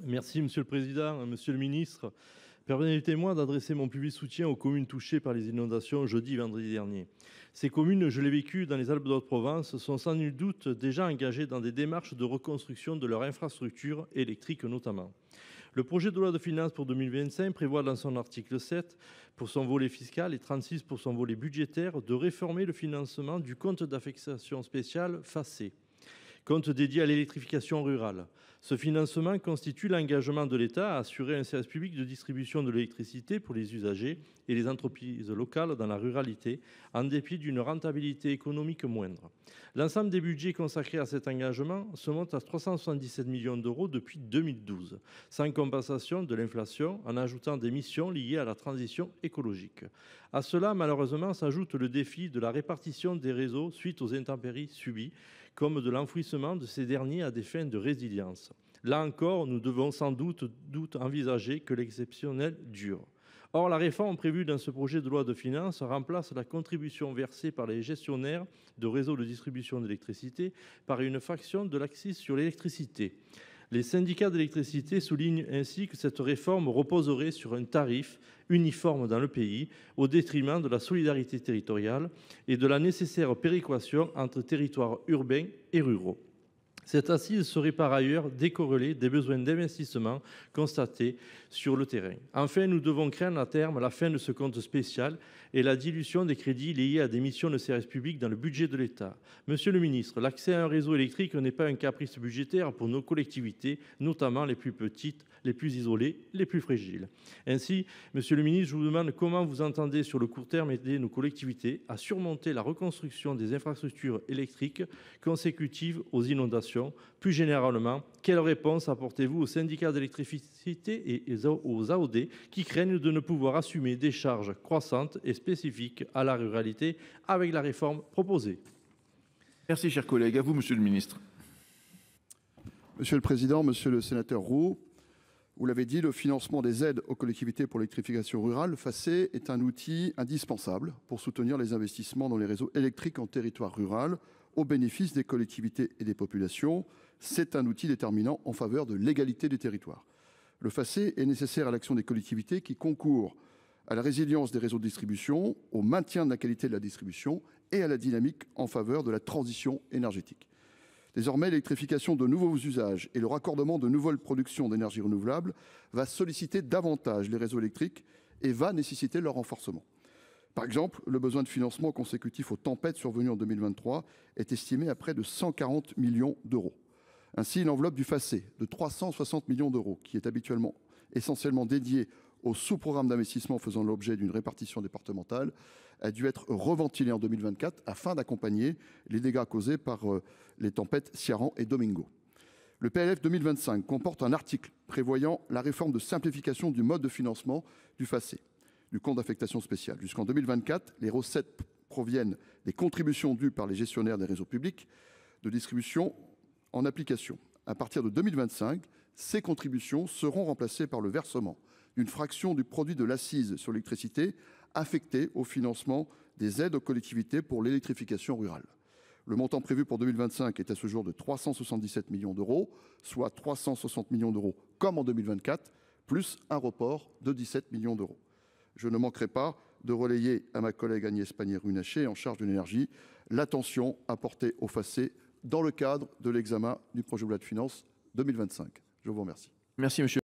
Merci Monsieur le Président, Monsieur le Ministre. Permettez-moi d'adresser mon plus vif soutien aux communes touchées par les inondations jeudi et vendredi dernier. Ces communes, je l'ai vécu dans les Alpes de Haute-Provence, sont sans nul doute déjà engagées dans des démarches de reconstruction de leur infrastructure électrique notamment. Le projet de loi de finances pour 2025 prévoit dans son article 7 pour son volet fiscal et 36 pour son volet budgétaire de réformer le financement du compte d'affectation spéciale FACÉ, compte dédié à l'électrification rurale. Ce financement constitue l'engagement de l'État à assurer un service public de distribution de l'électricité pour les usagers et les entreprises locales dans la ruralité, en dépit d'une rentabilité économique moindre. L'ensemble des budgets consacrés à cet engagement se monte à 377 millions d'euros depuis 2012, sans compensation de l'inflation, en ajoutant des missions liées à la transition écologique. À cela, malheureusement, s'ajoute le défi de la répartition des réseaux suite aux intempéries subies, comme de l'enfouissement de ces derniers à des fins de résilience. Là encore, nous devons sans doute envisager que l'exceptionnel dure. Or, la réforme prévue dans ce projet de loi de finances remplace la contribution versée par les gestionnaires de réseaux de distribution d'électricité par une fraction de l'accise sur l'électricité. Les syndicats d'électricité soulignent ainsi que cette réforme reposerait sur un tarif uniforme dans le pays, au détriment de la solidarité territoriale et de la nécessaire péréquation entre territoires urbains et ruraux. Cette assise serait par ailleurs décorrélée des besoins d'investissement constatés sur le terrain. Enfin, nous devons craindre à terme la fin de ce compte spécial et la dilution des crédits liés à des missions de service public dans le budget de l'État. Monsieur le ministre, l'accès à un réseau électrique n'est pas un caprice budgétaire pour nos collectivités, notamment les plus petites, les plus isolées, les plus fragiles. Ainsi, monsieur le ministre, je vous demande comment vous entendez sur le court terme aider nos collectivités à surmonter la reconstruction des infrastructures électriques consécutives aux inondations. Plus généralement, quelle réponse apportez-vous aux syndicats d'électricité et aux AOD qui craignent de ne pouvoir assumer des charges croissantes et spécifiques à la ruralité avec la réforme proposée? Merci, cher collègue. À vous, monsieur le ministre. Monsieur le Président, monsieur le sénateur Roux, vous l'avez dit, le financement des aides aux collectivités pour l'électrification rurale, le FACÉ, est un outil indispensable pour soutenir les investissements dans les réseaux électriques en territoire rural, au bénéfice des collectivités et des populations. C'est un outil déterminant en faveur de l'égalité des territoires. Le FACÉ est nécessaire à l'action des collectivités qui concourent à la résilience des réseaux de distribution, au maintien de la qualité de la distribution et à la dynamique en faveur de la transition énergétique. Désormais, l'électrification de nouveaux usages et le raccordement de nouvelles productions d'énergie renouvelable va solliciter davantage les réseaux électriques et va nécessiter leur renforcement. Par exemple, le besoin de financement consécutif aux tempêtes survenues en 2023 est estimé à près de 140 millions d'euros. Ainsi, l'enveloppe du FACÉ de 360 millions d'euros, qui est habituellement essentiellement dédiée aux sous-programmes d'investissement faisant l'objet d'une répartition départementale, a dû être reventilée en 2024 afin d'accompagner les dégâts causés par les tempêtes Ciarán et Domingo. Le PLF 2025 comporte un article prévoyant la réforme de simplification du mode de financement du FACÉ, du compte d'affectation spéciale. Jusqu'en 2024, les recettes proviennent des contributions dues par les gestionnaires des réseaux publics de distribution en application. À partir de 2025, ces contributions seront remplacées par le versement d'une fraction du produit de l'accise sur l'électricité affectée au financement des aides aux collectivités pour l'électrification rurale. Le montant prévu pour 2025 est à ce jour de 377 millions d'euros, soit 360 millions d'euros comme en 2024, plus un report de 17 millions d'euros. Je ne manquerai pas de relayer à ma collègue Agnès Pannier-Runacher, en charge de l'énergie, l'attention apportée au FACÉ dans le cadre de l'examen du projet de loi de finances 2025. Je vous remercie. Merci, monsieur.